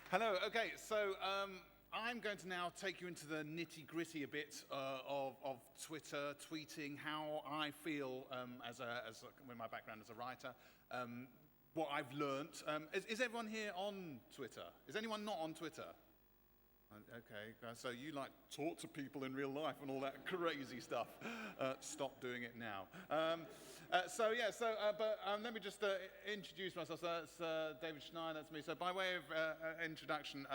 Hello. Okay, so I'm going to now take you into the nitty-gritty a bit of Twitter, tweeting, how I feel with my background as a writer, what I've learnt. Is everyone here on Twitter? Is anyone not on Twitter? Okay, so you like talk to people in real life and all that crazy stuff. Stop doing it now. Let me just introduce myself. So that's David Schneider, that's me. So by way of introduction,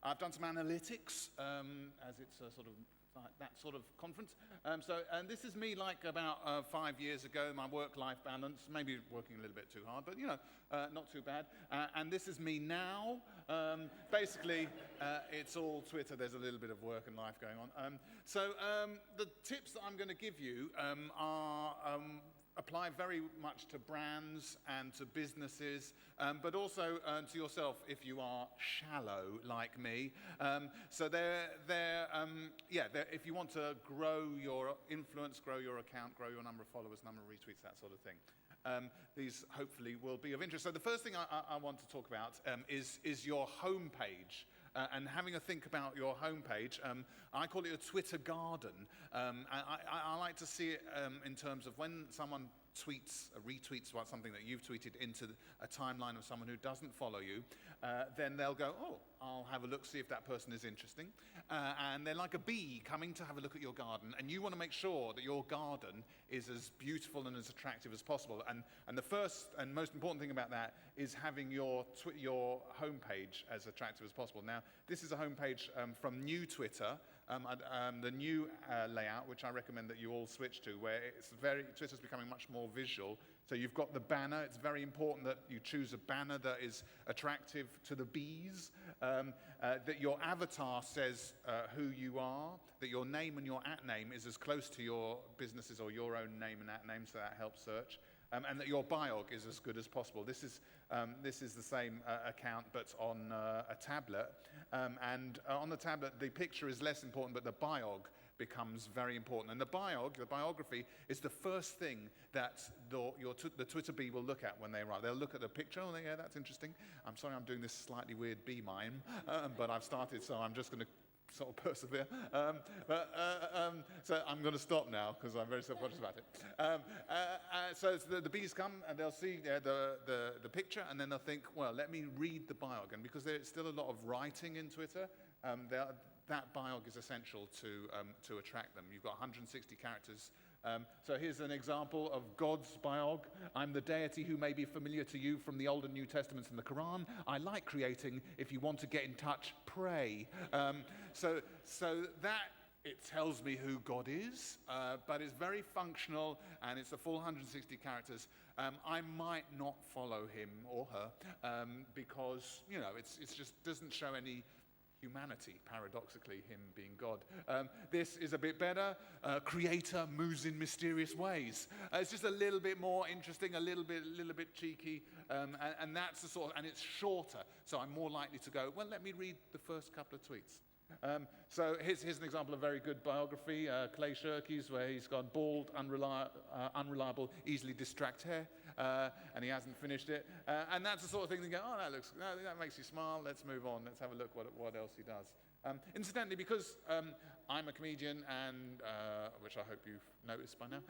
I've done some analytics, as it's a sort of like that sort of conference. And this is me like about 5 years ago, my work-life balance, maybe working a little bit too hard, but you know, not too bad. And this is me now. Basically, it's all Twitter. There's a little bit of work and life going on. The tips that I'm going to give you apply very much to brands and to businesses, but also to yourself if you are shallow like me. If you want to grow your influence, grow your account, grow your number of followers, number of retweets, that sort of thing. These hopefully will be of interest. So the first thing I want to talk about is your homepage. And having a think about your homepage, I call it a Twitter garden. I like to see it in terms of when someone retweets about something that you've tweeted into a timeline of someone who doesn't follow you, then they'll go, oh, I'll have a look, see if that person is interesting. And they're like a bee coming to have a look at your garden, and you want to make sure that your garden is as beautiful and as attractive as possible. And the first and most important thing about that is having your homepage as attractive as possible. Now, this is a homepage from new Twitter, the new layout, which I recommend that you all switch to, where Twitter's becoming much more visual. So you've got the banner. It's very important that you choose a banner that is attractive to the bees, that your avatar says who you are, that your name and your @name is as close to your business's or your own name and @name, so that helps search. And that your biog is as good as possible. This is the same account, but on a tablet. And on the tablet, the picture is less important, but the biog becomes very important. And the biography, is the first thing that the Twitter bee will look at when they arrive. They'll look at the picture, and yeah, that's interesting. I'm sorry I'm doing this slightly weird bee mime, but I've started, so I'm just going to sort of persevere. So I'm going to stop now because I'm very self-conscious about it. So the bees come and they'll see the picture, and then they'll think, well, let me read the biog. And because there's still a lot of writing in Twitter, that biog is essential to attract them. You've got 160 characters. So here's an example of God's biog. I'm the deity who may be familiar to you from the Old and New Testaments and the Quran. I like creating. If you want to get in touch, pray. So that, it tells me who God is, but it's very functional, and it's a full 160 characters. I might not follow him or her because, you know, it's just doesn't show any humanity, paradoxically, him being God. This is a bit better. Creator moves in mysterious ways. It's just a little bit more interesting, a little bit cheeky, and that's the sort of, and it's shorter, so I'm more likely to go, well, let me read the first couple of tweets. So here's an example of very good biography, Clay Shirky's, where he's got bald, unreliable, easily distract hair, and he hasn't finished it. And that's the sort of thing that you go, oh, that makes you smile, let's move on, let's have a look what else he does. Incidentally, because I'm a comedian, and which I hope you've noticed by now,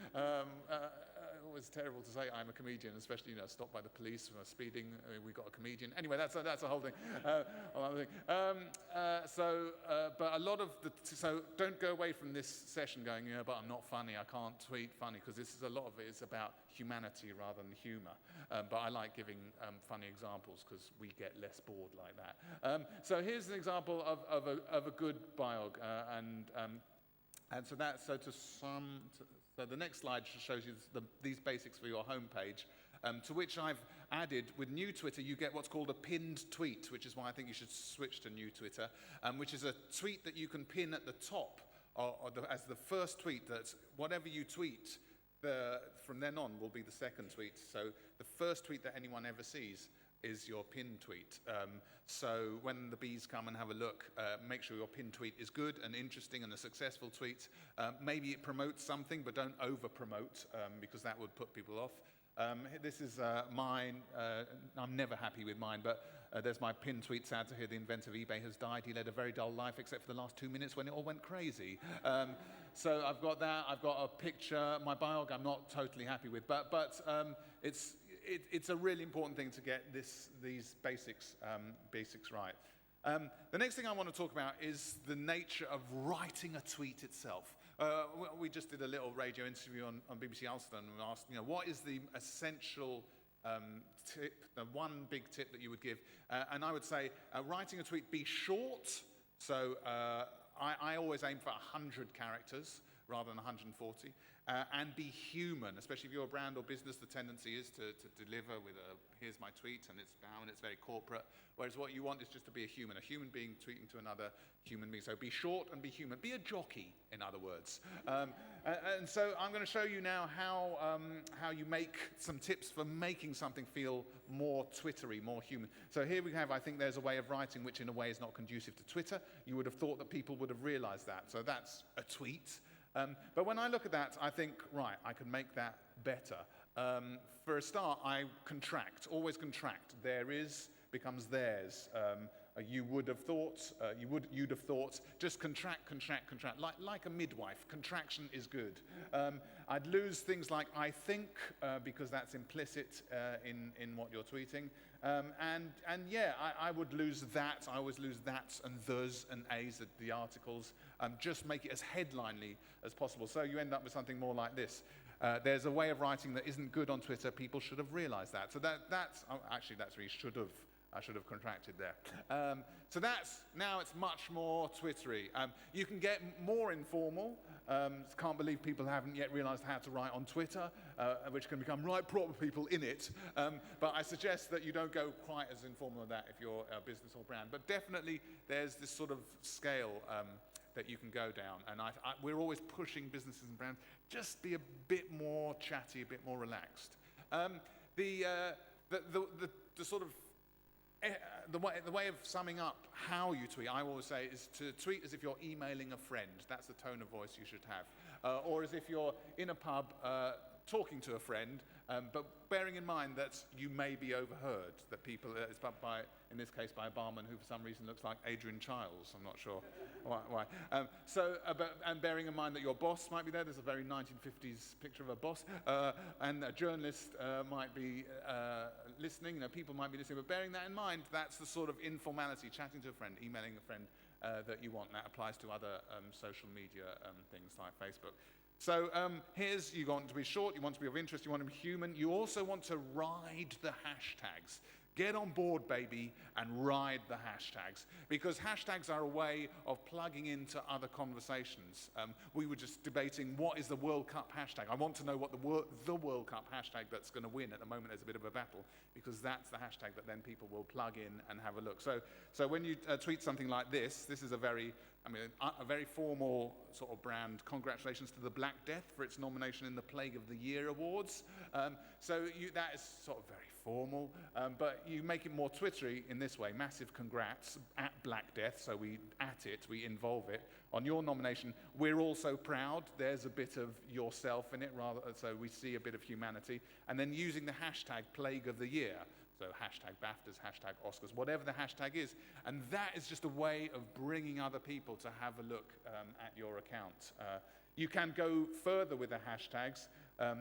it's terrible to say I'm a comedian, especially, you know, stopped by the police for speeding. We got a comedian. Anyway, that's a whole thing. But a lot of so don't go away from this session going, yeah, but I'm not funny. I can't tweet funny, because a lot of it is about humanity rather than humor. But I like giving funny examples because we get less bored like that. So here's an example of a good biog, So the next slide shows you these basics for your homepage, to which I've added, with new Twitter, you get what's called a pinned tweet, which is why I think you should switch to new Twitter, which is a tweet that you can pin at the top as the first tweet. That whatever you tweet, from then on will be the second tweet. So the first tweet that anyone ever sees is your pinned tweet. So when the bees come and have a look, make sure your pinned tweet is good and interesting and a successful tweet. Maybe it promotes something, but don't over-promote, because that would put people off. This is mine. I'm never happy with mine, but there's my pinned tweet. Sad to hear the inventor of eBay has died. He led a very dull life, except for the last 2 minutes when it all went crazy. So I've got that. I've got a picture. My biog I'm not totally happy with, but it's a really important thing to get these basics right. The next thing I want to talk about is the nature of writing a tweet itself. We just did a little radio interview on BBC Ulster and we asked, what is the essential tip, the one big tip that you would give? And I would say, writing a tweet, be short. So I always aim for 100 characters rather than 140. And be human, especially if you're a brand or business. The tendency is to deliver with here's my tweet, and it's bound, it's very corporate. Whereas what you want is just to be a human being tweeting to another human being. So be short and be human. Be a jockey, in other words. And so I'm going to show you now how you make some tips for making something feel more Twittery, more human. So here we have, I think there's a way of writing which in a way is not conducive to Twitter. You would have thought that people would have realized that. So that's a tweet. But when I look at that, I think, right, I can make that better. For a start, I contract, always contract. There is becomes theirs. You would have thought, you'd have thought, just contract, like a midwife. Contraction is good. I'd lose things like I think, because that's implicit in what you're tweeting. And yeah, I would lose that. I always lose that's and thes and a's, the articles. Just make it as headlinely as possible. So you end up with something more like this. There's a way of writing that isn't good on Twitter. People should have realized that. So that's really should have. I should have contracted there. So now it's much more Twittery. You can get more informal. Can't believe people haven't yet realized how to write on Twitter, which can become right proper people in it. But I suggest that you don't go quite as informal as that if you're a business or brand. But definitely there's this sort of scale that you can go down. And we're always pushing businesses and brands, just be a bit more chatty, a bit more relaxed. The sort of the way of summing up how you tweet, I always say, is to tweet as if you're emailing a friend. That's the tone of voice you should have. Or as if you're in a pub talking to a friend, but bearing in mind that you may be overheard, that people, it's in this case by a barman who for some reason looks like Adrian Chiles, I'm not sure why. And bearing in mind that your boss might be there, there's a very 1950s picture of a boss, and a journalist might be listening, people might be listening, but bearing that in mind, that's the sort of informality, chatting to a friend, emailing a friend that you want. And that applies to other social media things like Facebook. So you want to be short, you want to be of interest, you want to be human. You also want to ride the hashtags. Get on board, baby, and ride the hashtags. Because hashtags are a way of plugging into other conversations. We were just debating what is the World Cup hashtag. I want to know what the World Cup hashtag that's going to win. At the moment, there's a bit of a battle, because that's the hashtag that then people will plug in and have a look. So when you tweet something like this is a very formal sort of brand. Congratulations to the Black Death for its nomination in the Plague of the Year Awards. That is sort of very formal, but you make it more Twittery in this way. Massive congrats at Black Death, so we involve it. On your nomination, we're also proud. There's a bit of yourself in it, so we see a bit of humanity. And then using the hashtag Plague of the Year. So hashtag BAFTAs, hashtag Oscars, whatever the hashtag is. And that is just a way of bringing other people to have a look at your account. You can go further with the hashtags.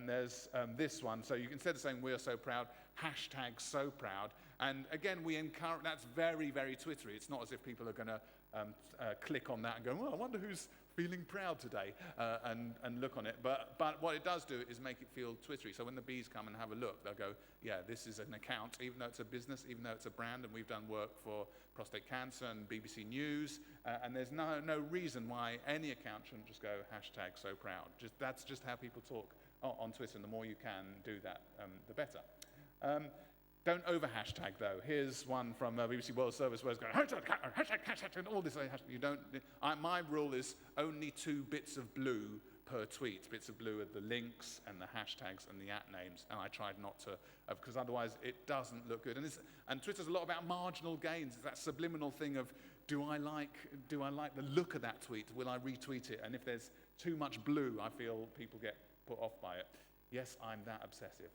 There's this one. So you, instead of saying we're so proud, hashtag so proud. And again, we encourage, that's very, very Twittery. It's not as if people are going to click on that and go, well, I wonder who's feeling proud today, and look on it. But what it does do is make it feel Twittery. So when the bees come and have a look, they'll go, yeah, this is an account, even though it's a business, even though it's a brand, and we've done work for prostate cancer and BBC News, and there's no reason why any account shouldn't just go hashtag so proud. That's just how people talk on Twitter, and the more you can do that, the better. Don't over hashtag though. Here's one from BBC World Service where it's going hashtag, and all this. You don't. My rule is only 2 bits of blue per tweet. Bits of blue are the links and the hashtags and the @names, and I tried not to, because otherwise it doesn't look good. And Twitter's a lot about marginal gains. It's that subliminal thing of, do I like the look of that tweet? Will I retweet it? And if there's too much blue, I feel people get put off by it. Yes, I'm that obsessive.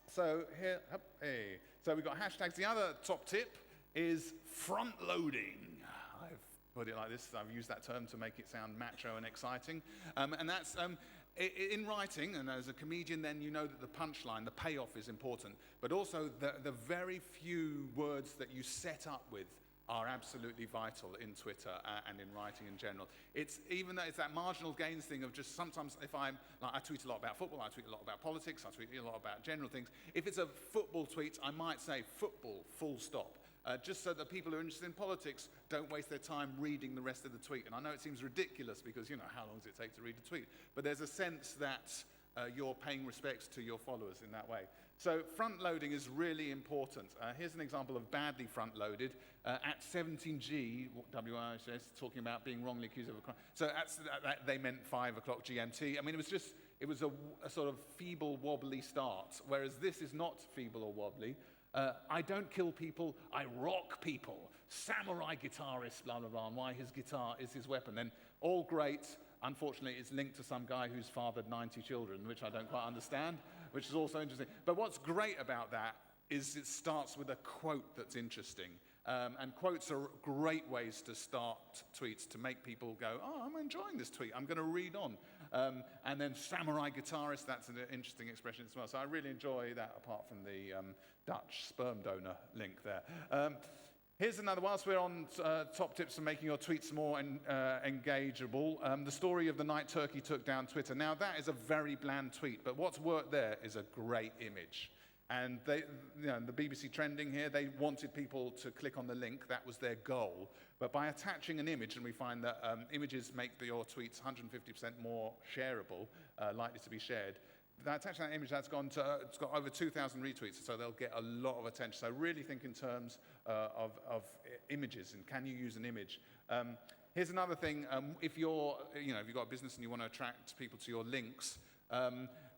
So here, hey. So we've got hashtags. The other top tip is front loading. I've put it like this. I've used that term to make it sound macho and exciting. And that's in writing, and as a comedian, then you know that the punchline, the payoff is important. But also the very few words that you set up with are absolutely vital in Twitter and in writing in general. It's even though it's that marginal gains thing of just sometimes if I tweet a lot about football, I tweet a lot about politics, I tweet a lot about general things. If it's a football tweet, I might say football, full stop. Just so that people who are interested in politics don't waste their time reading the rest of the tweet. And I know it seems ridiculous because, how long does it take to read a tweet? But there's a sense that you're paying respects to your followers in that way. So front loading is really important. Here's an example of badly front loaded at 17G, WISS, talking about being wrongly accused of a crime. So they meant 5 o'clock GMT. I mean, it was a sort of feeble, wobbly start, whereas this is not feeble or wobbly. I don't kill people, I rock people. Samurai guitarist, blah, blah, blah, and why his guitar is his weapon. Then all great. Unfortunately, it's linked to some guy who's fathered 90 children, which I don't quite understand, which is also interesting. But what's great about that is it starts with a quote that's interesting. And quotes are great ways to start tweets to make people go, oh, I'm enjoying this tweet, I'm going to read on. And then samurai guitarist, that's an interesting expression as well. So I really enjoy that, apart from the Dutch sperm donor link there. Here's another, whilst we're on top tips for making your tweets more engageable, the story of the night Turkey took down Twitter. Now that is a very bland tweet, but what's worked there is a great image. And they, the BBC trending here, they wanted people to click on the link, that was their goal. But by attaching an image, and we find that images make your tweets 150% more shareable, likely to be shared, attaching that image, it's got over 2,000 retweets, so they'll get a lot of attention. So really think in terms of images, and can you use an image? Here's another thing, if you've got a business and you want to attract people to your links,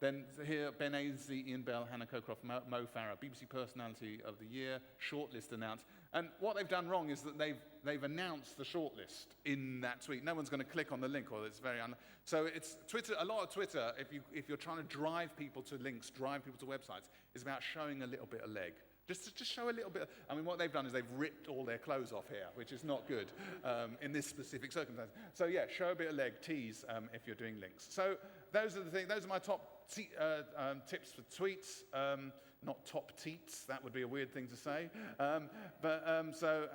then here, Ben Ainslie, Ian Bell, Hannah Cocroft, Mo Farah, BBC Personality of the Year, shortlist announced. And what they've done wrong is that they've announced the shortlist in that tweet. No one's going to click on the link, or it's very so it's Twitter. A lot of Twitter, if you're trying to drive people to links, drive people to websites, is about showing a little bit of leg. Just show a little bit. I mean, what they've done is they've ripped all their clothes off here, which is not good in this specific circumstance. So yeah, show a bit of leg, tease if you're doing links. So those are the things. Those are my top tips for tweets. Not top teats. That would be a weird thing to say. So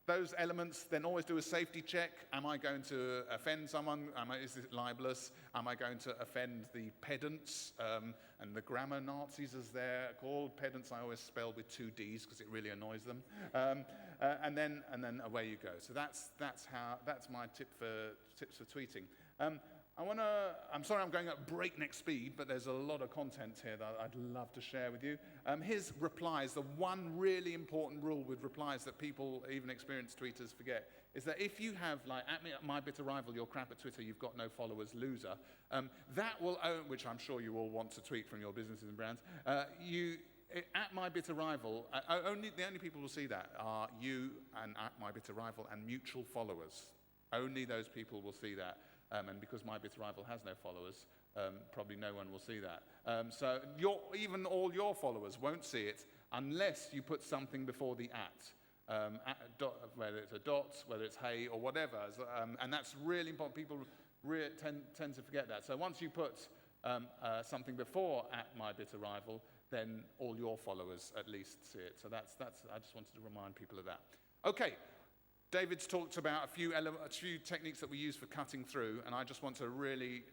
those elements, then always do a safety check. Am I going to offend someone? Is it libelous? Am I going to offend the pedants and the grammar Nazis, as they're called? Pedants I always spell with 2 Ds because it really annoys them. And then away you go. So that's my tips for tweeting. I'm sorry I'm going at breakneck speed, but there's a lot of content here that I'd love to share with you. Here's replies. The one really important rule with replies that people, even experienced tweeters, forget, is that if you have, like, at my bitter rival, you're crap at Twitter, you've got no followers, loser, that will own, which I'm sure you all want to tweet from your businesses and brands, at my bitter rival, the only people who will see that are you and at my bitter rival and mutual followers. Only those people will see that. And because my bitter rival has no followers, probably no one will see that. So even all your followers won't see it unless you put something before the whether it's a dot, whether it's hey, or whatever. And that's really important. People tend to forget that. So once you put something before at my bitter rival, then all your followers at least see it. So that's. I just wanted to remind people of that. Okay. David's talked about a few techniques that we use for cutting through, and I just want to really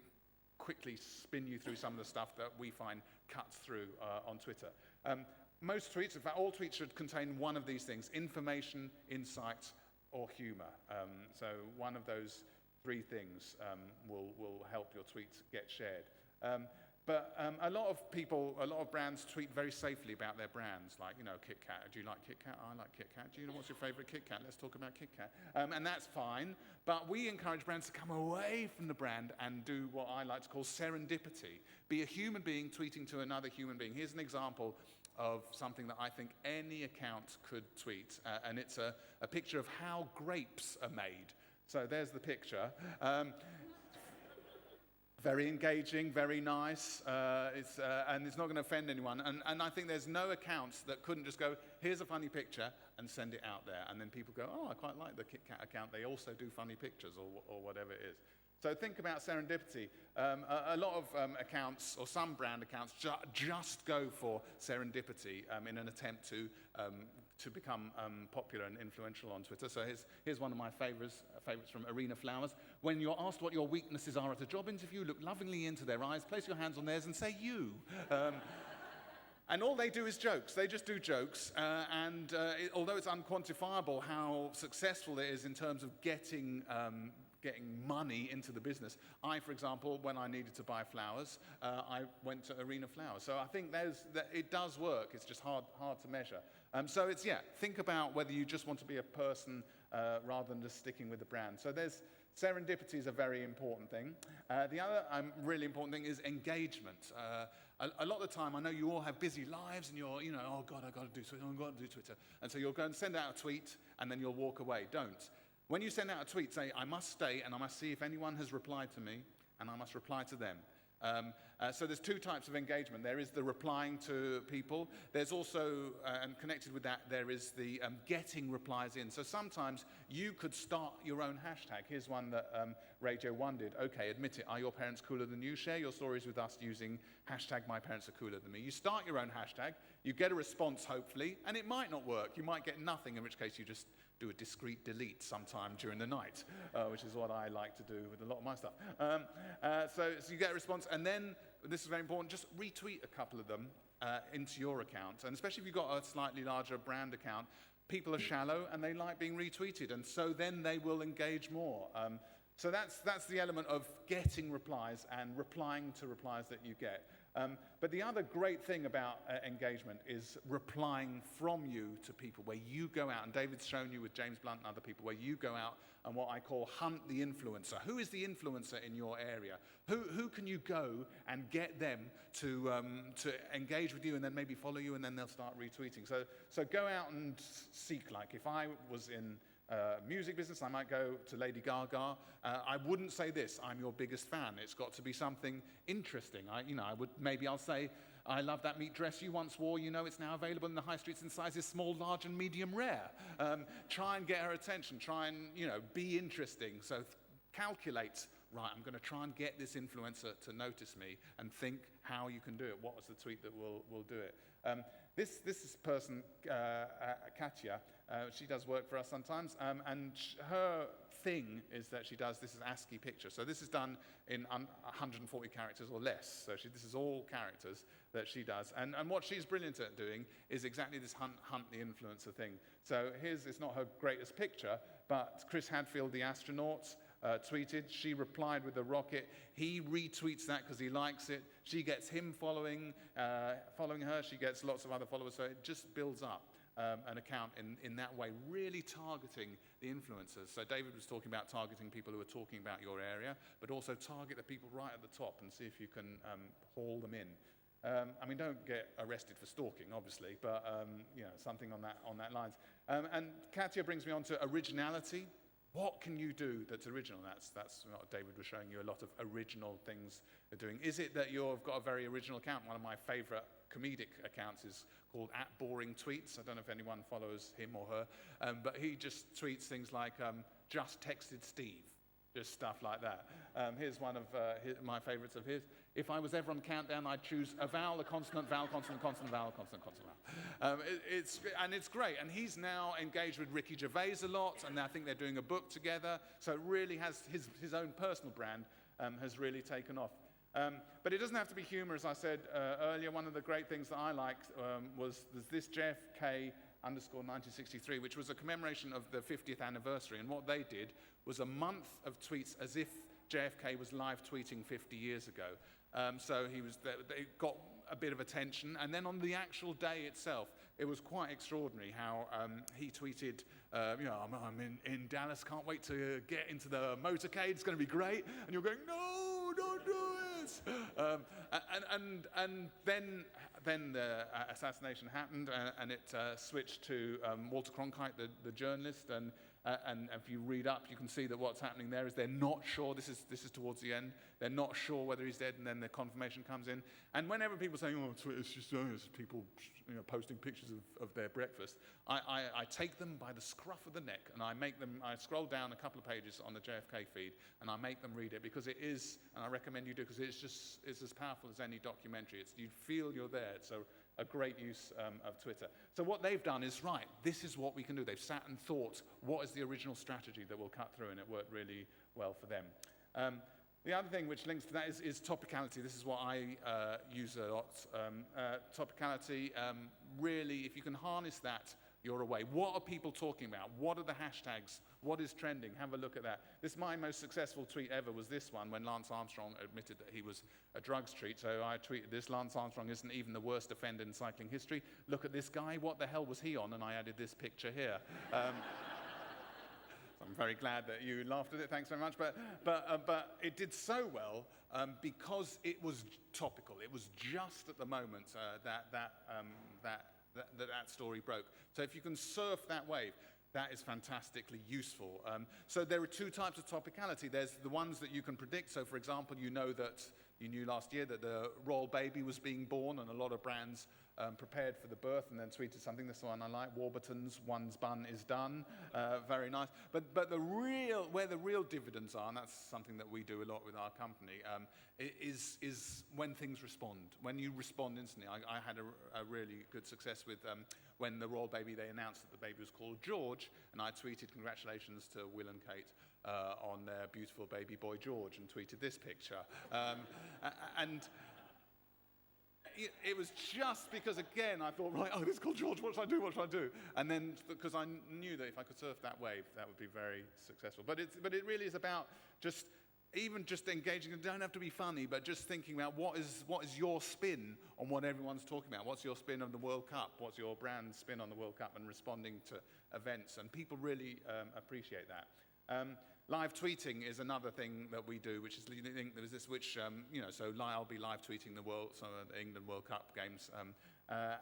quickly spin you through some of the stuff that we find cuts through on Twitter. Most tweets, in fact, all tweets should contain one of these things: information, insight, or humor. So one of those 3 things will help your tweets get shared. But a lot of brands tweet very safely about their brands, like, Kit Kat. Do you like Kit Kat? I like Kit Kat. Do you know what's your favorite Kit Kat? Let's talk about Kit Kat. And that's fine, but we encourage brands to come away from the brand and do what I like to call serendipity. Be a human being tweeting to another human being. Here's an example of something that I think any account could tweet, and it's a picture of how grapes are made. So there's the picture. very engaging, very nice, and it's not going to offend anyone. And I think there's no accounts that couldn't just go, here's a funny picture, and send it out there. And then people go, oh, I quite like the Kit Kat account. They also do funny pictures, or whatever it is. So think about serendipity. A lot of accounts, or some brand accounts, just go for serendipity in an attempt to become popular and influential on Twitter. So here's one of my favorites from Arena Flowers. When you're asked what your weaknesses are at a job interview, look lovingly into their eyes, place your hands on theirs and say you. And all they do is jokes. They just do jokes. Although it's unquantifiable how successful it is in terms of getting money into the business. I, for example, when I needed to buy flowers, I went to Arena Flowers. So I think it does work. It's just hard to measure. So think about whether you just want to be a person rather than just sticking with the brand. So serendipity is a very important thing. The other really important thing is engagement. A lot of the time, I know you all have busy lives, and you're, oh God, I've got to do Twitter, I've got to do Twitter. And so you'll go and send out a tweet, and then you'll walk away. Don't. When you send out a tweet, say, I must stay, and I must see if anyone has replied to me, and I must reply to them. So there's two types of engagement. There is the replying to people. There's also, and connected with that, there is the getting replies in. So sometimes you could start your own hashtag. Here's one that Radio 1 did. Okay, admit it. Are your parents cooler than you? Share your stories with us using hashtag my parents are cooler than me. You start your own hashtag. You get a response, hopefully, and it might not work. You might get nothing, in which case you just do a discreet delete sometime during the night, which is what I like to do with a lot of my stuff. So you get a response, and then, this is very important, just retweet a couple of them into your account. And especially if you've got a slightly larger brand account, people are shallow and they like being retweeted, and so then they will engage more. So that's the element of getting replies and replying to replies that you get. But the other great thing about engagement is replying from you to people, where you go out, and David's shown you with James Blunt and other people, where you go out and what I call hunt the influencer. Who is the influencer in your area? Who can you go and get them to engage with you and then maybe follow you, and then they'll start retweeting. So go out and seek. Like if I was in music business, I might go to Lady Gaga. I wouldn't say this, I'm your biggest fan. It's got to be something interesting. I'll say, I love that meat dress you once wore. It's now available in the high streets in sizes small, large, and medium rare. Try and get her attention. Try and, be interesting. So calculate, right, I'm going to try and get this influencer to notice me, and think how you can do it. What was the tweet that will do it? This person, Katya, she does work for us sometimes, and her thing is that she does, this is ASCII picture. So this is done in 140 characters or less. So this is all characters that she does. And what she's brilliant at doing is exactly this hunt the influencer thing. So it's not her greatest picture, but Chris Hadfield, the astronaut, tweeted. She replied with a rocket. He retweets that because he likes it. She gets him following her. She gets lots of other followers. So it just builds up an account in that way, really targeting the influencers. So David was talking about targeting people who are talking about your area, but also target the people right at the top and see if you can haul them in. Don't get arrested for stalking, obviously, but something on that lines. And Katya brings me on to originality. What can you do that's original? That's what David was showing you, a lot of original things they're doing. Is it that you've got a very original account? One of my favorite comedic accounts is called @BoringTweets. I don't know if anyone follows him or her, but he just tweets things like, just texted Steve, just stuff like that. Here's one of my favorites of his. If I was ever on countdown, I'd choose a vowel, a consonant, vowel, consonant, consonant, vowel, consonant, consonant, vowel. It's great. And he's now engaged with Ricky Gervais a lot, and I think they're doing a book together. So it really has his own personal brand has really taken off. But it doesn't have to be humor, as I said earlier. One of the great things that I liked was this JFK _1963, which was a commemoration of the 50th anniversary. And what they did was a month of tweets as if JFK was live tweeting 50 years ago. So they got a bit of attention. And then on the actual day itself, it was quite extraordinary how he tweeted, I'm in Dallas, can't wait to get into the motorcade, it's going to be great. And you're going, no, don't do it. And then the assassination happened, and it switched to Walter Cronkite, the journalist, And if you read up, you can see that what's happening there is they're not sure. This is towards the end. They're not sure whether he's dead, and then the confirmation comes in. And whenever people say, "Oh, Twitter's just it's people, posting pictures of their breakfast," I take them by the scruff of the neck, and I scroll down a couple of pages on the JFK feed, and I make them read it, because it is, and I recommend you do, because it's as powerful as any documentary. You feel you're there. It's a great use of Twitter. So what they've done is, right, this is what we can do. They've sat and thought, what is the original strategy that will cut through, and it worked really well for them. The other thing which links to that is topicality. This is what I use a lot. Topicality, really, if you can harness that, you're away. What are people talking about? What are the hashtags? What is trending? Have a look at that. My most successful tweet ever was this one, when Lance Armstrong admitted that he was a drugs treat. So I tweeted this: Lance Armstrong isn't even the worst offender in cycling history. Look at this guy. What the hell was he on? And I added this picture here. I'm very glad that you laughed at it. Thanks very much. But it did so well because it was topical. It was just at the moment that story broke. So if you can surf that wave, that is fantastically useful. So there are two types of topicality. There's the ones that you can predict. So for example, you knew last year that the royal baby was being born, and a lot of brands prepared for the birth and then tweeted something. This one I like: Warburton's, one's bun is done. Very nice. But where the real dividends are, and that's something that we do a lot with our company, is when things respond. When you respond instantly. I had a really good success with when the royal baby, they announced that the baby was called George, and I tweeted congratulations to Will and Kate on their beautiful baby boy George, and tweeted this picture. And it was just because, again, I thought, right, this is called George, what should I do? And then, because I knew that if I could surf that wave, that would be very successful. But it really is about just engaging. It don't have to be funny, but just thinking about what is your spin on what everyone's talking about. What's your spin on the World Cup? What's your brand spin on the World Cup? And responding to events. And people really appreciate that. Live tweeting is another thing that we do, which is there was this, which so I'll be live tweeting some of the England World Cup games,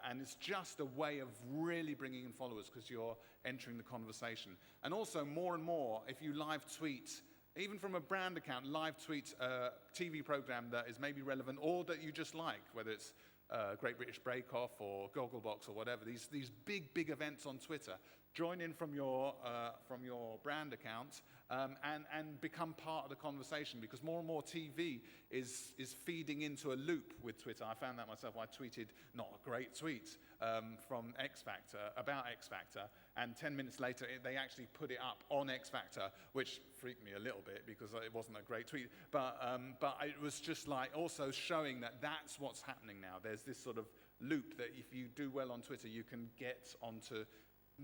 and it's just a way of really bringing in followers, because you're entering the conversation. And also, more and more, if you live tweet, even from a brand account, live tweet a TV program that is maybe relevant or that you just like, whether it's Great British Bake Off or Gogglebox or whatever, these big events on Twitter. Join in from your brand account and become part of the conversation, because more and more TV is feeding into a loop with Twitter. I found that myself. I tweeted not a great tweet from X Factor about X Factor, and 10 minutes later they actually put it up on X Factor, which freaked me a little bit because it wasn't a great tweet. But it was just like also showing that that's what's happening now. There's this sort of loop that if you do well on Twitter, you can get onto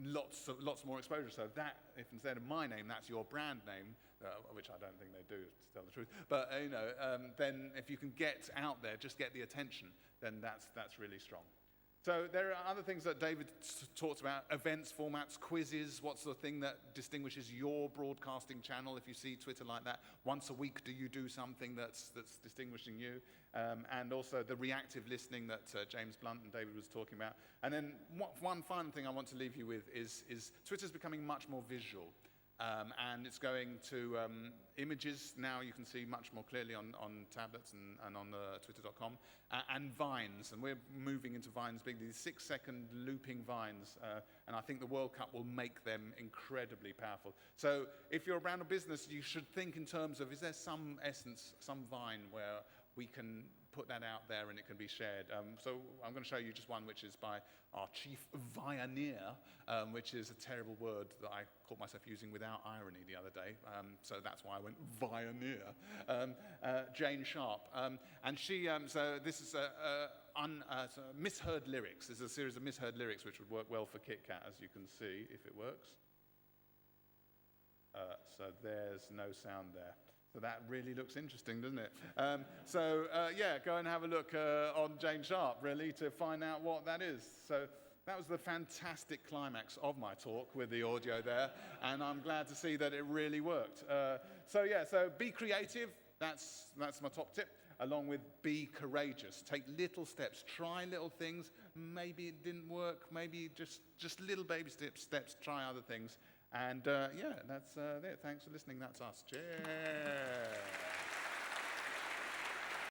lots more exposure. So that, if instead of my name, that's your brand name, which I don't think they do, to tell the truth. But then if you can get out there, just get the attention, then that's really strong. So there are other things that David talked about: events, formats, quizzes. What's the thing that distinguishes your broadcasting channel? If you see Twitter like that, once a week, do you do something that's distinguishing you? And also the reactive listening that James Blunt and David was talking about. And then one final thing I want to leave you with is Twitter's becoming much more visual. And it's going to images now. You can see much more clearly on tablets and on the twitter.com, and vines. And we're moving into vines big, these 6-second looping vines. And I think the World Cup will make them incredibly powerful. So if you're a brand or business, you should think in terms of, is there some essence, some vine where we can put that out there and it can be shared. So I'm going to show you just one, which is by our chief pioneer, which is a terrible word that I caught myself using without irony the other day. So that's why I went pioneer. Jane Sharp. And she, so this is misheard lyrics. This is a series of misheard lyrics which would work well for KitKat, as you can see, if it works. So there's no sound there. So that really looks interesting, doesn't it? Yeah, go and have a look on Jane Sharp, really, to find out what that is. So that was the fantastic climax of my talk with the audio there, and I'm glad to see that it really worked. So be creative. That's my top tip, along with be courageous. Take little steps. Try little things. Maybe it didn't work. Maybe just little baby steps. Try other things. And yeah, that's it. Thanks for listening. That's us. Cheers.